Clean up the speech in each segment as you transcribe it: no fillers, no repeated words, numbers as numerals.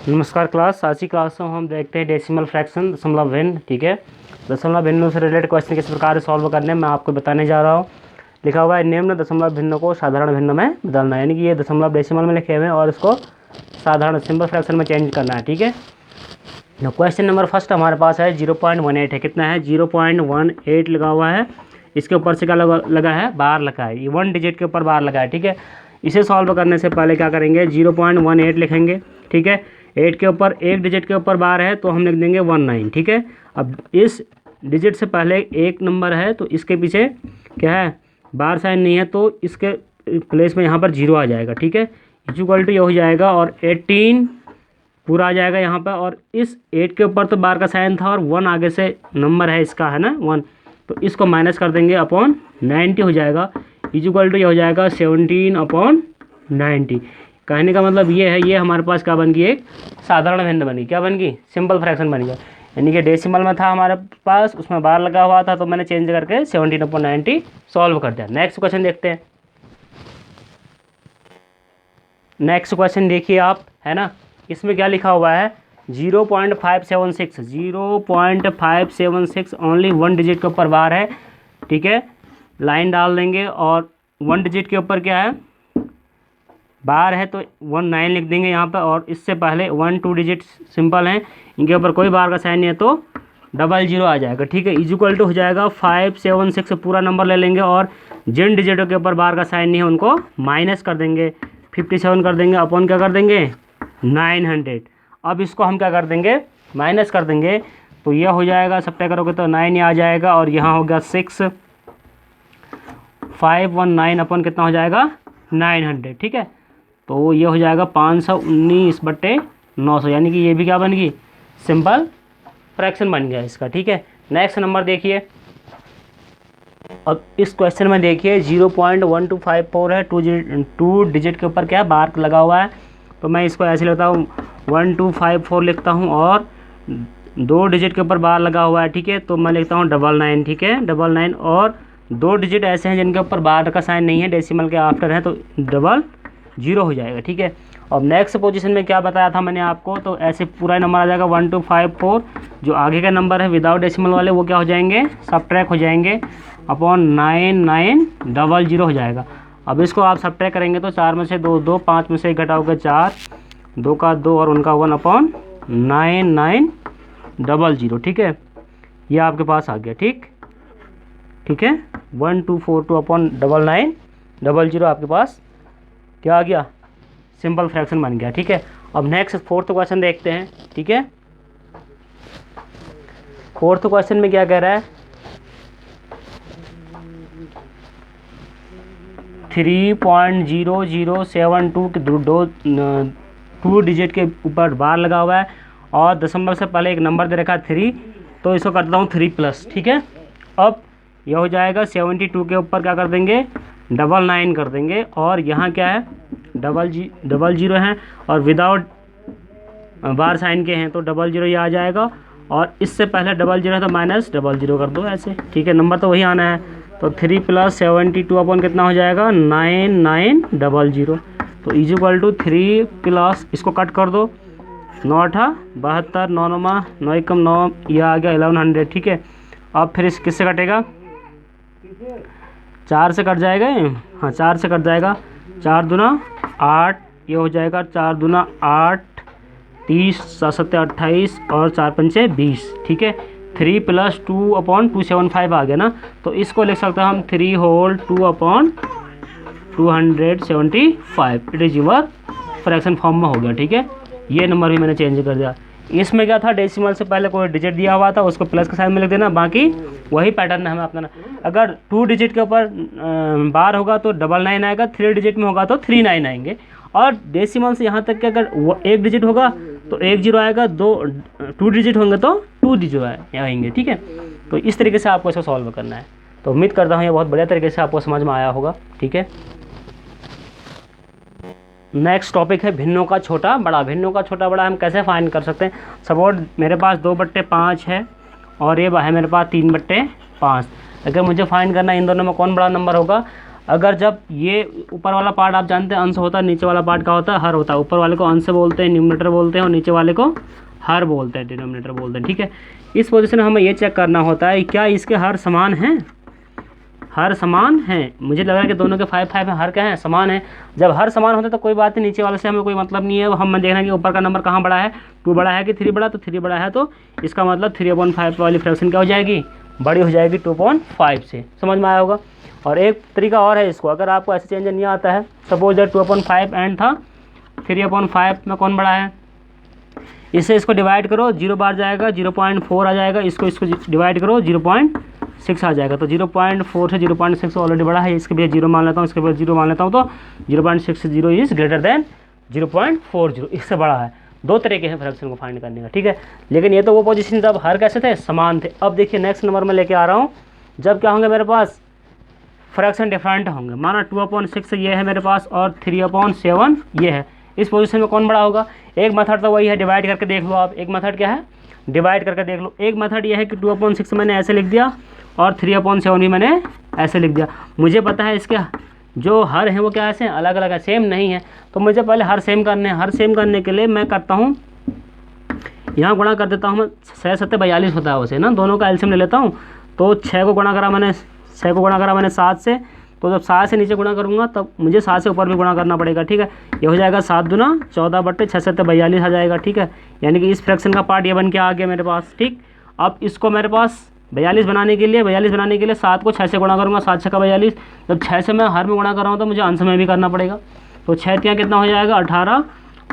नमस्कार क्लास। आज की क्लास में हम देखते हैं डेसिमल फ्रैक्शन दशमलव भिन्न। ठीक है, दशमलव भिन्नों से रिलेटेड क्वेश्चन किस प्रकार से सॉल्व करने मैं आपको बताने जा रहा हूँ। लिखा हुआ है निम्न दशमलव भिन्नों को साधारण भिन्न में बदलना, यानी कि ये दशमलव डेसिमल में लिखे हुए हैं और इसको साधारण सिंपल फ्रैक्शन में चेंज करना है। ठीक है, क्वेश्चन नंबर फर्स्ट हमारे पास है 0.18 है। कितना है? 0.18 लगा हुआ है। इसके ऊपर से क्या लगा है? बार लगा है। ये 1 डिजिट के ऊपर बार लगा है। ठीक है, इसे सॉल्व करने से पहले क्या करेंगे? 0.18 लिखेंगे। ठीक है, 8 के ऊपर 1 डिजिट के ऊपर बार है तो हम लिख देंगे 19। ठीक है, अब इस डिजिट से पहले एक नंबर है तो इसके पीछे क्या है? बार साइन नहीं है तो इसके प्लेस में यहाँ पर 0 आ जाएगा। ठीक है, इक्वल टू ये हो जाएगा और 18 पूरा आ जाएगा यहाँ पर। और इस 8 के ऊपर तो बार का साइन था और 1 आगे से नंबर है इसका, है ना 1, तो इसको माइनस कर देंगे अपॉन 90 हो जाएगा। इक्वल टू ये हो जाएगा 17 अपॉन 90। कहने का मतलब ये है, ये हमारे पास क्या बन गई? एक साधारण भिन्न बनी। क्या बन गई? सिंपल फ्रैक्शन बन गया। यानी कि डेसिमल में था हमारे पास, उसमें बार लगा हुआ था तो मैंने चेंज करके 17 अपॉन 90 सॉल्व कर दिया। नेक्स्ट क्वेश्चन देखते हैं। नेक्स्ट क्वेश्चन देखिए आप, है ना, इसमें क्या लिखा हुआ है? 0.576 0.576 ओनली 1 डिजिट के ऊपर बार है। ठीक है, लाइन डाल देंगे और 1 डिजिट के ऊपर क्या है? बार है तो 19 लिख देंगे यहाँ पर। और इससे पहले 1 2 डिजिट सिंपल हैं, इनके ऊपर कोई बार का साइन नहीं है तो 00 आ जाएगा। ठीक है, इक्वल टू हो जाएगा 576 पूरा नंबर ले लेंगे और जिन डिजिटों के ऊपर बार का साइन नहीं है उनको माइनस कर देंगे, 57 कर देंगे अपॉन क्या कर देंगे? 900। अब इसको हम क्या कर देंगे? माइनस कर देंगे तो यह हो जाएगा, सब्ट्रैक्ट करोगे तो 9 ही आ जाएगा और यहाँ हो गया 6 519 अपॉन कितना हो जाएगा? 900। ठीक है, तो ये हो जाएगा 519/900, यानी कि ये भी क्या बन गई? सिंपल फ्रैक्शन बन गया इसका। ठीक है, नेक्स्ट नंबर देखिए। अब इस क्वेश्चन में देखिए 0.1254 है, 2 डिजिट के ऊपर क्या बार लगा हुआ है तो मैं इसको ऐसे लिखता हूँ 1254 लिखता हूँ और 2 डिजिट के ऊपर बार लगा हुआ है। ठीक है, तो मैं लिखता हूँ 99। ठीक है, 99 और 2 डिजिट ऐसे हैं जिनके ऊपर बार का साइन नहीं है, डेसिमल के आफ्टर है तो 00 हो जाएगा। ठीक है, और नेक्स्ट पोजीशन में क्या बताया था मैंने आपको? तो ऐसे पूरा नंबर आ जाएगा 1254। जो आगे का नंबर है विदाउट डेसिमल वाले वो क्या हो जाएंगे? सब्ट्रैक्ट हो जाएंगे अपॉन 9900 हो जाएगा। अब इसको आप सब्ट्रैक्ट करेंगे तो 4 में से 2 2, 5 में से 1 घटाओगे 4, 2 का 2 और उनका 1 अपॉन 9900। ठीक है, ये आपके पास आ गया। ठीक है, 1242 अपॉन 9900 आपके पास क्या आ गया? सिंपल फ्रैक्शन बन गया। ठीक है, अब नेक्स्ट फोर्थ क्वेश्चन देखते हैं। ठीक है, फोर्थ क्वेश्चन में क्या कह रहा है? 3.0072 के 2 डिजिट के ऊपर बार लगा हुआ है और दशमलव से पहले एक नंबर दे रखा है 3, तो इसको करता हूँ 3+। ठीक है, अब यह हो जाएगा 72 के ऊपर क्या कर देंगे? 99 कर देंगे और यहाँ क्या है? 00 है और विदाउट बार साइन के हैं तो 00 ये आ जाएगा और इससे पहले 00 है तो माइनस 00 कर दो ऐसे। ठीक है, नंबर तो वही आना है तो 3 + 72 अपॉन कितना हो जाएगा? 9900। तो इक्वल टू 3+, इसको कट कर दो, 9 8 72, 9 9 9 1 9, यह आ गया 1100। ठीक है, अब फिर इस किससे कटेगा? 4 से कट जाएगा। हाँ, 4 से कट जाएगा। 4 दूना 8, ये हो जाएगा 4 दूना 8, 30, 7 7 28 और 4 पंचे 20। ठीक है, 3 + 2 अपॉन 275 आ गया ना, तो इसको लिख सकते हैं हम 3 whole 2 upon 275। It is your fraction form में हो गया। ठीक है, ये नंबर भी मैंने चेंज कर दिया। इसमें क्या था? डेसिमल से पहले कोई डिजिट दिया हुआ था उसको प्लस के साइन में लिख देना, बाकी वही पैटर्न है हमें अपना। अगर 2 डिजिट के ऊपर बार होगा तो 99 आएगा, 3 डिजिट में होगा तो 39 आएंगे और डेसिमल से यहाँ तक कि अगर 1 डिजिट होगा तो 10 आएगा, 2 डिजिट होंगे तो 2 डिजिट आएंगे। ठीक है, तो इस तरीके से आपको इसको सॉल्व करना है। तो उम्मीद करता हूँ ये बहुत बढ़िया तरीके से आपको समझ में आया होगा। ठीक है, नेक्स्ट टॉपिक है भिन्नों का छोटा बड़ा। भिन्नों का छोटा बड़ा हम कैसे फाइंड कर सकते हैं? सपोज मेरे पास 2/5 है और ये है मेरे पास 3/5। अगर मुझे फाइंड करना है इन दोनों में कौन बड़ा नंबर होगा, अगर जब ये ऊपर वाला पार्ट आप जानते हैं अंश होता है, नीचे वाला पार्ट क्या होता है, हर होता है। ऊपर वाले को अंश बोलते हैं, न्यूमरेटर बोलते हैं, और नीचे वाले को हर बोलते हैं, डिनोमिनेटर बोलते हैं, ठीक है। इस पोजीशन में हमें ये चेक करना होता है क्या इसके हर समान हैं, हर समान हैं। मुझे लग रहा है कि दोनों के 5 हैं, हर क्या है, समान है। जब हर समान होते तो कोई बात नहीं, नीचे वाले से हमें कोई मतलब नहीं है। हम देखना है कि ऊपर का नंबर कहाँ बड़ा है, 2 बड़ा है कि 3 बड़ा, तो 3 बड़ा है, तो इसका मतलब 3/5 वाली फ्रैक्शन क्या हो जाएगी, बड़ी हो जाएगी 2/5 से। समझ में आया होगा। और एक तरीका और है इसको, अगर आपको ऐसे चेंज नहीं आता है, सपोज दैट 2/5 एंड था, 3/5 में कौन बड़ा है, इससे इसको डिवाइड करो, 0 बार जाएगा, 0.4 आ जाएगा, इसको डिवाइड करो, 0.6 आ जाएगा। तो 0.4 से 0.6 ऑलरेडी बड़ा है, इसके भी 0 मान लेता हूँ, इसके भी 0 मान लेता हूँ, तो 0.60 इज़ ग्रेटर देन 0.40, इससे बड़ा है। 2 तरीके हैं फ्रैक्शन को फाइंड करने का, ठीक है। लेकिन ये तो वो पोजीशन जब हर कैसे थे, समान थे। अब देखिए नेक्स्ट नंबर में लेके आ रहा हूँ, जब क्या होंगे मेरे पास, फ्रैक्शन डिफरेंट होंगे। माना 2/6 ये है मेरे पास और 3/7 ये है। इस पोजीशन में कौन बड़ा होगा। एक मेथड तो वही है, डिवाइड करके देख लो आप। एक मेथड क्या है, डिवाइड करके देख लो। एक मेथड ये है कि 2/6 मैंने ऐसे लिख दिया और 3/7 भी मैंने ऐसे लिख दिया। मुझे पता है इसके जो हर हैं वो क्या ऐसे अलग अलग है, सेम नहीं है। तो मुझे पहले हर सेम करने हैं। हर सेम करने के लिए मैं करता हूँ, यहाँ गुणा कर देता हूँ मैं, 6 7 42 होता है उसे ना, दोनों का एलसीएम ले लेता हूँ। तो 6 को गुणा करा मैंने 7 से, तो जब 7 से नीचे गुणा करूँगा तब मुझे 7 से ऊपर भी गुणा करना पड़ेगा, ठीक है। ये हो जाएगा 7 दूना 14/6 7 42 आ जाएगा, ठीक है। यानी कि इस फ्रैक्शन का पार्ट ये बन के आ गया मेरे पास, ठीक। अब इसको मेरे पास 42 बनाने के लिए 7 को 6 से गुणा करूँगा, 7 6 42। जब 6 से मैं हर में गुणा कर रहा हूँ तो मुझे अंश में भी करना पड़ेगा। तो 6 3 कितना हो जाएगा 18,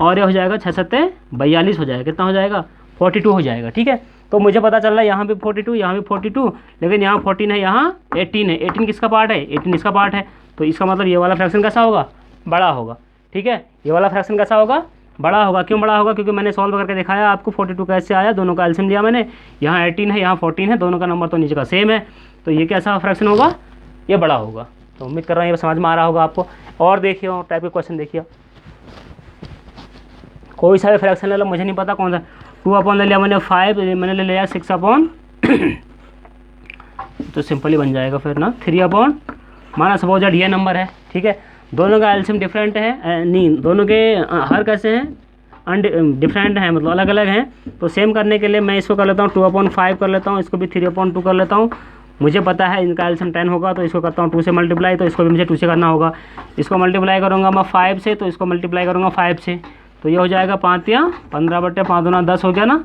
और ये हो जाएगा 6 7 42 हो जाएगा, कितना हो जाएगा 42 हो जाएगा, ठीक है। तो मुझे पता चल रहा है यहाँ भी 42, यहाँ भी 42, लेकिन यहाँ 14 है, यहाँ 18 है। 18 किसका पार्ट है, 18 इसका पार्ट है। तो इसका मतलब ये वाला फ्रैक्शन कैसा होगा, बड़ा होगा, ठीक है। ये वाला फ्रैक्शन कैसा होगा, बड़ा होगा। क्यों बड़ा होगा, क्योंकि मैंने सॉल्व करके दिखाया आपको 42 कैसे आया, दोनों का एलसीएम लिया मैंने। यहाँ 18 है, यहाँ 14 है, दोनों का नंबर तो नीचे का सेम है, तो ये कैसा फ्रैक्शन होगा, ये बड़ा होगा। तो उम्मीद कर रहा हूँ ये समझ में आ रहा होगा आपको। और देखिए और टाइप के क्वेश्चन देखिए, कोई सा भी फ्रैक्शन ले लो, मुझे नहीं पता कौन सा। 2 ले लिया मैंने 5, मैंने ले लिया 6 तो सिंपली बन जाएगा फिर ना 3 माना सपोज दैट ये नंबर है, ठीक है। दोनों का एलसीएम डिफरेंट है, नहीं दोनों के हर कैसे हैं, डिफरेंट हैं, मतलब अलग अलग हैं। तो सेम करने के लिए मैं इसको कर लेता हूँ 2/5 कर लेता हूँ, इसको भी 3/2 कर लेता हूँ। मुझे पता है इनका एलसीएम 10 होगा, तो इसको करता हूँ 2 से मल्टीप्लाई, तो इसको भी मुझे 2 से करना होगा। इसको मल्टीप्लाई करूँगा मैं 5 से, तो इसको मल्टीप्लाई करूँगा 5 से, तो ये हो जाएगा 5 या 15/5 दूना 10 हो गया ना,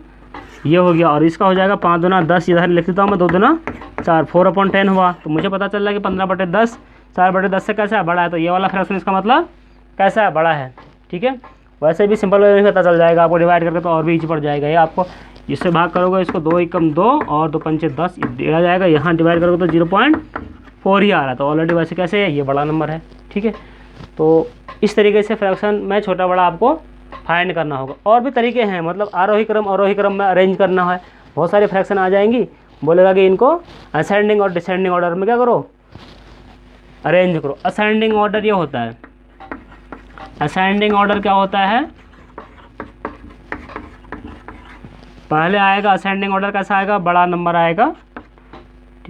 ये हो गया। और इसका हो जाएगा 5 दूना 10, इधर लिख देता हूँ मैं, 2 दूना 4, 4/10 हुआ। तो मुझे पता चल रहा है कि 15/10 4/10 से कैसा है, बड़ा है। तो ये वाला फ्रैक्शन इसका मतलब कैसा है, बड़ा है, ठीक है। वैसे भी सिंपल वे में पता चल जाएगा आपको, डिवाइड करके तो और भी ईजी पड़ जाएगा ये आपको। इससे भाग करोगे इसको, 2 एकम 2 और 2 पंचे 10 दिया जाएगा। यहाँ डिवाइड करोगे तो 0.4 ही आ रहा है, तो ऑलरेडी वैसे कैसे है, ये बड़ा नंबर है, ठीक है। तो इस तरीके से फ्रैक्शन में छोटा बड़ा आपको फाइंड करना होगा। और भी तरीके हैं, मतलब आरोही क्रम में अरेंज करना है। बहुत सारे फ्रैक्शन आ जाएंगी, बोलेगा कि इनको असेंडिंग और डिसेंडिंग ऑर्डर में क्या करो, अरेंज करो। असेंडिंग ऑर्डर ये होता है, असेंडिंग ऑर्डर क्या होता है, पहले आएगा असेंडिंग ऑर्डर कैसा आएगा, बड़ा नंबर आएगा,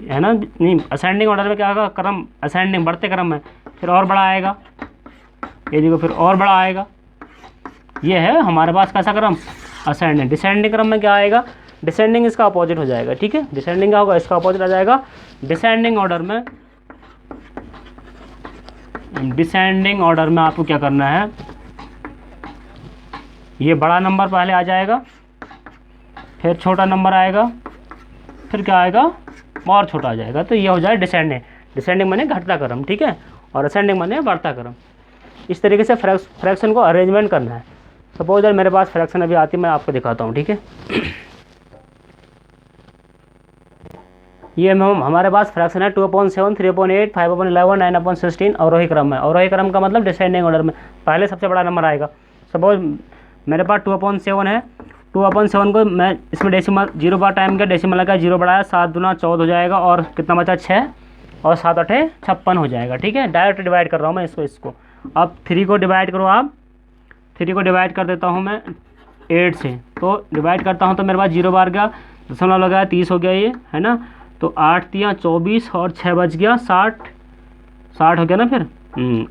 है ना। नहीं, असेंडिंग ऑर्डर में क्या होगा, क्रम असेंडिंग बढ़ते क्रम में, फिर और बड़ा आएगा, ये देखो फिर और बड़ा आएगा। ये है हमारे पास कैसा क्रम, असेंडिंग। डिसेंडिंग क्रम में क्या आएगा, डिसेंडिंग इसका अपोजिट हो जाएगा, ठीक है। डिसेंडिंग क्या होगा, इसका अपोजिट आ जाएगा। डिसेंडिंग ऑर्डर में आपको क्या करना है, ये बड़ा नंबर पहले आ जाएगा, फिर छोटा नंबर आएगा, फिर क्या आएगा, और छोटा आ जाएगा। तो ये हो जाए डिसेंडिंग। डिसेंडिंग माने घटता क्रम, ठीक है, और असेंडिंग माने बढ़ता क्रम। इस तरीके से फ्रैक्शन को अरेंजमेंट करना है। सपोज मेरे पास फ्रैक्शन अभी आती है, मैं आपको दिखाता हूँ, ठीक है। ये हमारे पास फ्रैक्शन है 2/7, 3/8, 5/11, 9/16 अवरोही क्रम है। अवरोही क्रम का मतलब डिसेंडिंग ऑर्डर में पहले सबसे बड़ा नंबर आएगा। सपोज मेरे पास 2/7 है, 2/7 को मैं इसमें डेसिमल 0 बार टाइम का डेसिमल लगा, 0 बढ़ाया, 7 दूना 14 हो जाएगा, और कितना बचा 6, और 7 8 56 हो जाएगा, ठीक है। डायरेक्ट डिवाइड कर रहा हूँ मैं इसको। अब 3 को डिवाइड करो आप, 3 को डिवाइड कर देता हूँ मैं 8 से, तो डिवाइड करता हूँ तो मेरे पास 0 बार गया, दशमलव लगाया, 30 हो गया ये, है ना। तो 8 3 24 और 6 बच गया 60, 60 हो गया ना फिर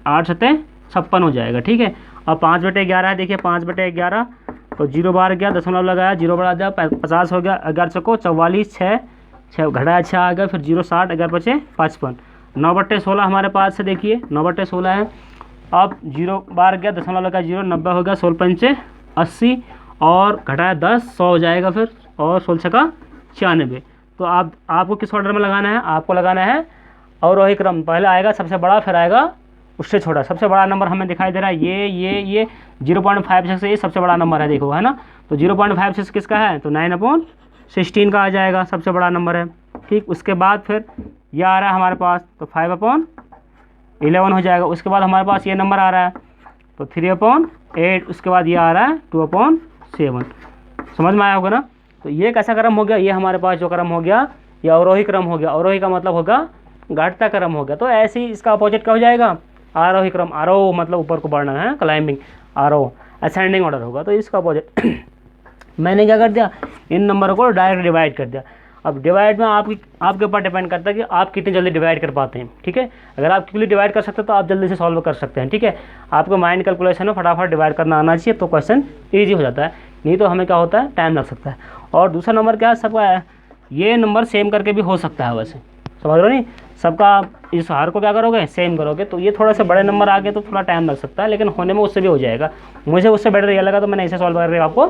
8 सत्ते 56 हो जाएगा। ठीक है, अब 5/11 है, देखिए 5/11 तो 0 बार गया, दशमलव लगाया, 0 बढ़ा दिया, 50 हो गया, 11 चौको 44, 6 घटाया 6 आ गया, फिर 0 60, 11 बचे 55, 9/16 हमारे पास है, देखिए 9/16 है। अब 0 बार गया, दशमलव लगा 0, 90 हो गया, 16 पंचे 80 और घटाया 10, 100 हो जाएगा फिर, और 16 छक्का 96। तो आपको किस ऑर्डर में लगाना है, आपको लगाना है अवरोही क्रम, पहले आएगा सबसे बड़ा, फिर आएगा उससे छोटा। सबसे बड़ा नंबर हमें दिखाई दे रहा है ये 0.56 से ये सबसे बड़ा नंबर है, देखो है ना। तो 0.56 किसका है, तो 9/16 का आ जाएगा, सबसे बड़ा नंबर है। ठीक, उसके बाद फिर यह आ रहा है हमारे पास, तो 5/11 हो जाएगा। उसके बाद हमारे पास ये नंबर आ रहा है, तो 3/8, उसके बाद ये आ रहा है 2/7। समझ में आया होगा ना। तो ये कैसा क्रम हो गया, ये हमारे पास जो क्रम हो गया ये अवरोही क्रम हो गया। अवरोही का मतलब होगा घटता क्रम हो गया। तो ऐसे ही इसका अपोजिट क्या हो जाएगा, आरोही क्रम। आरोह मतलब ऊपर को बढ़ना है, क्लाइंबिंग, आरोह असेंडिंग ऑर्डर होगा। तो इसका अपोजिट मैंने क्या कर दिया, इन नंबरों को डायरेक्ट डिवाइड कर दिया। अब डिवाइड में आपके ऊपर डिपेंड करता है कि आप कितनी जल्दी डिवाइड कर पाते हैं। ठीक है, अगर आप क्विकली डिवाइड कर सकते हैं तो आप जल्दी से सॉल्व कर सकते हैं। ठीक है, आपको माइंड कैलकुलेशन में फटाफट डिवाइड करना आना चाहिए, तो क्वेश्चन ईजी हो जाता है। नहीं तो हमें क्या होता है, टाइम लग सकता है। और दूसरा नंबर क्या है, सबका है ये नंबर सेम करके भी हो सकता है, वैसे समझ रहे हो नहीं, सबका इस हार को क्या करोगे, सेम करोगे। तो ये थोड़ा सा बड़े नंबर आ गए तो थोड़ा टाइम लग सकता है, लेकिन होने में उससे भी हो जाएगा। मुझे उससे बेटर ये लगा तो मैंने इसे सॉल्व करके आपको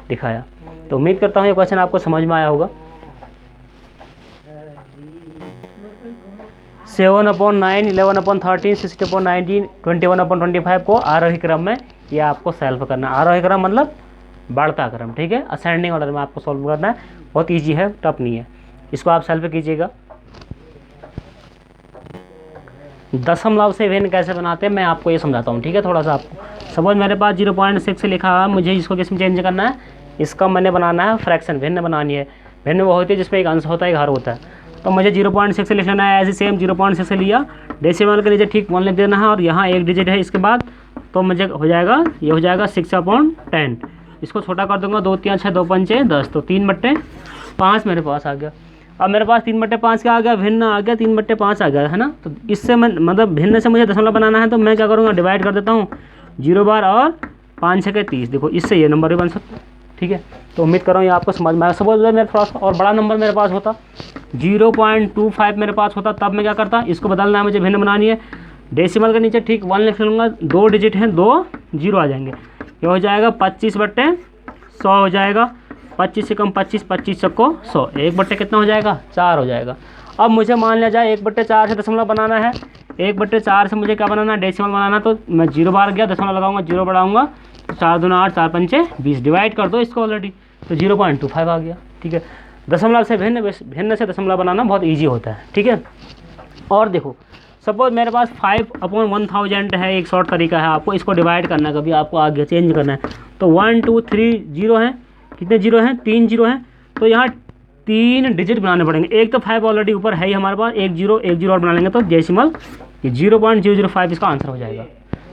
दिखाया। तो उम्मीद करता हूँ ये क्वेश्चन आपको समझ में आया होगा। 7/9, 11/13, 60/19, 21/25 को आरोही क्रम में ये आपको सॉल्व करना है। आरोही क्रम मतलब बढ़ता क्रम। ठीक है, असेंडिंग ऑर्डर में आपको सॉल्व करना है। बहुत ईजी है, टफ नहीं है। इसको आप सॉल्व कीजिएगा। दशमलव से भिन्न कैसे बनाते हैं मैं आपको ये समझाता हूँ। ठीक है, थोड़ा सा आपको सपोज मेरे पास 0.6 से लिखा है, मुझे इसको किस में चेंज करना है, इसका मैंने बनाना है फ्रैक्शन, भिन्न बनानी है। भिन्न वो होती है जिसमें एक अंश होता है, एक हर होता है। तो मुझे 0.6 से लिखना है, ऐसे सेम 0.6 से लिया, डेसिमल के नीचे ठीक 1 लिख देना है, और यहाँ एक डिजिट है इसके बाद, तो मुझे हो जाएगा, ये हो जाएगा 6/10। इसको छोटा कर दूंगा, 2 3 6 2 5 10, तो 3/5 मेरे पास आ गया। अब मेरे पास 3/5 क्या आ गया, भिन्न आ गया, 3/5 आ गया है ना। तो इससे मैं मतलब भिन्न से मुझे दशमलव बनाना है, तो मैं क्या करूँगा, डिवाइड कर देता हूँ 0 बार और 5 6 30। देखो इससे ये नंबर भी बन सकता है। ठीक है, तो उम्मीद कर रहा हूँ ये आपको समझ में आया। सपोज मेरा थोड़ा सा और बड़ा नंबर मेरे पास होता, 0.25 मेरे पास होता, तब मैं क्या करता, इसको बदलना है मुझे, भिन्न बनानी है। डेसिमल के नीचे ठीक 1 लिख लूँगा, 2 डिजिट हैं, 2 0 आ जाएंगे। ये हो जाएगा 25/100 हो जाएगा। 25 से कम 25, 25 चक्को 100, 1/, कितना हो जाएगा, 4 हो जाएगा। अब मुझे मान लिया जाए 1/4 से दशमलव बनाना है, 1/4 से मुझे क्या बनाना है, डेसिमल बनाना। तो मैं 0 बार गया, दशमलव लगाऊंगा, 0 बढ़ाऊंगा, 4 दूना 8, 4 पंचे 20, डिवाइड कर दो इसको ऑलरेडी, तो 0.25 आ गया। ठीक है, दशमलव से भिन्न से दशमलव बनाना बहुत ईजी होता है। ठीक है, और देखो सपोज मेरे पास 5/1000 है, एक शॉर्ट तरीका है, आपको इसको डिवाइड करना है, कभी आपको आगे चेंज करना है। तो 1 2 3 0 है, कितने 0 हैं, 3 0 हैं। तो यहाँ 3 डिजिट बनाने पड़ेंगे। एक तो 5 ऑलरेडी ऊपर है ही हमारे पास, एक जीरो और बना लेंगे, तो डेसिमल 0.005 इसका आंसर हो जाएगा।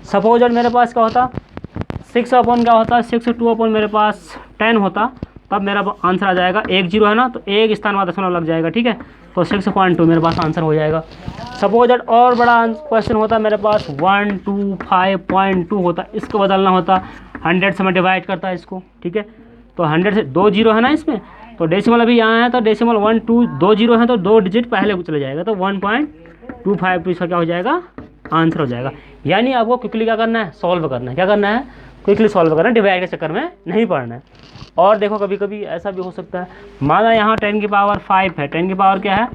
सपोज मेरे पास क्या होता, 6/, क्या होता है 6 2/, मेरे पास 10 होता, तब मेरा आंसर आ जाएगा, एक 0 है ना, तो एक स्थान बाद दशमलव लग जाएगा। ठीक है, तो 6.2 मेरे पास आंसर हो जाएगा। सपोज और बड़ा क्वेश्चन होता मेरे पास 125.2 होता, इसको बदलना होता, 100 से मैं डिवाइड करता है इसको। ठीक है, तो 100 से 2 0 है ना इसमें, तो डेसिमल अभी यहाँ है, तो डेसिमल 1 2 2 0 है, तो 2 डिजिट पहले चले जाएगा, तो 1.252 इसका क्या हो जाएगा, आंसर हो जाएगा। यानी आपको क्विकली क्या करना है, सॉल्व करना है। क्या करना है, क्विकली सॉल्व करना है, डिवाइड के चक्कर में नहीं पढ़ना है। और देखो कभी कभी ऐसा भी हो सकता है, माना यहाँ 10 की पावर 5 है, 10 की पावर क्या है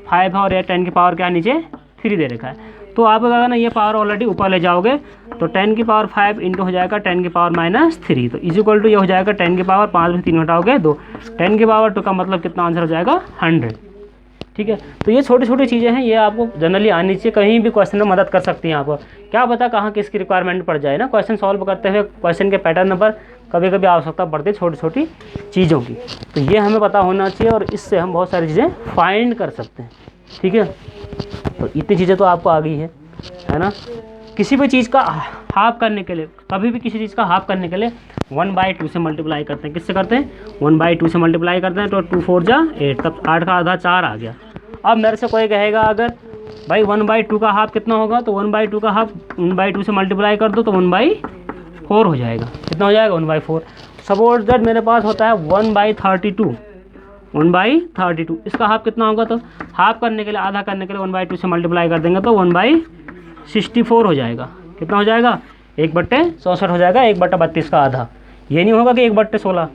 5 है, और ये 10 की पावर क्या है नीचे 3 दे रखा है। तो आप अगर ना ये पावर ऑलरेडी ऊपर ले जाओगे, तो 10 की पावर 5 इंटू हो जाएगा 10 की पावर -3, तो इज इक्वल टू ये हो जाएगा 10 की पावर 5 में 3 घटाओगे 2, 10 की पावर 2 का मतलब कितना आंसर हो जाएगा 100। ठीक है, तो ये छोटी छोटी चीज़ें हैं, ये आपको जनरली आनी चाहिए, कहीं भी क्वेश्चन में मदद कर सकती हैं आपको। क्या पता कहाँ किसकी रिक्वायरमेंट पड़ जाए ना, क्वेश्चन सॉल्व करते हुए क्वेश्चन के पैटर्न पर कभी कभी आवश्यकता पड़ती है छोटी छोटी चीज़ों की, तो ये हमें पता होना चाहिए, और इससे हम बहुत सारी चीज़ें फाइंड कर सकते हैं। ठीक है, तो इतनी चीज़ें तो आपको आ गई है ना। किसी भी चीज़ का हाफ करने के लिए, कभी भी किसी चीज़ का हाफ करने के लिए 1/2 से मल्टीप्लाई करते हैं। किससे करते हैं, 1/2 से मल्टीप्लाई करते हैं, तो 2 4 जा 8, तब 8 का आधा 4 आ गया। अब मेरे से कोई कहेगा अगर भाई 1/2 का हाफ कितना होगा, तो 1/2 का हाफ 1/2 से मल्टीप्लाई कर दो तो 1/4 हो जाएगा। कितना हो जाएगा 1/4। सपोज दैट मेरे पास होता है 1/32, 1/32 इसका हाफ कितना होगा, तो हाफ करने के लिए, आधा करने के लिए 1/2 से मल्टीप्लाई कर देंगे तो 1/64 हो जाएगा। कितना हो जाएगा 1/64 हो जाएगा, 1/32 का आधा। ये नहीं होगा कि 1/16,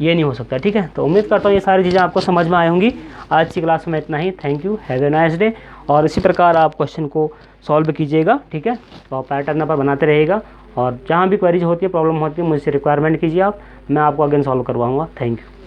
ये नहीं हो सकता। ठीक है, तो उम्मीद करता हूँ ये सारी चीज़ें आपको समझ में आई होंगी। आज की क्लास में इतना ही। Thank you, have a nice day. और इसी प्रकार आप क्वेश्चन को सॉल्व कीजिएगा। ठीक है, तो आप पैटर्न पर बनाते रहिएगा और जहाँ भी क्वेरीज होती है, प्रॉब्लम होती है, मुझसे रिक्वायरमेंट कीजिए आप, मैं आपको अगेन सॉल्व करवाऊँगा। Thank you.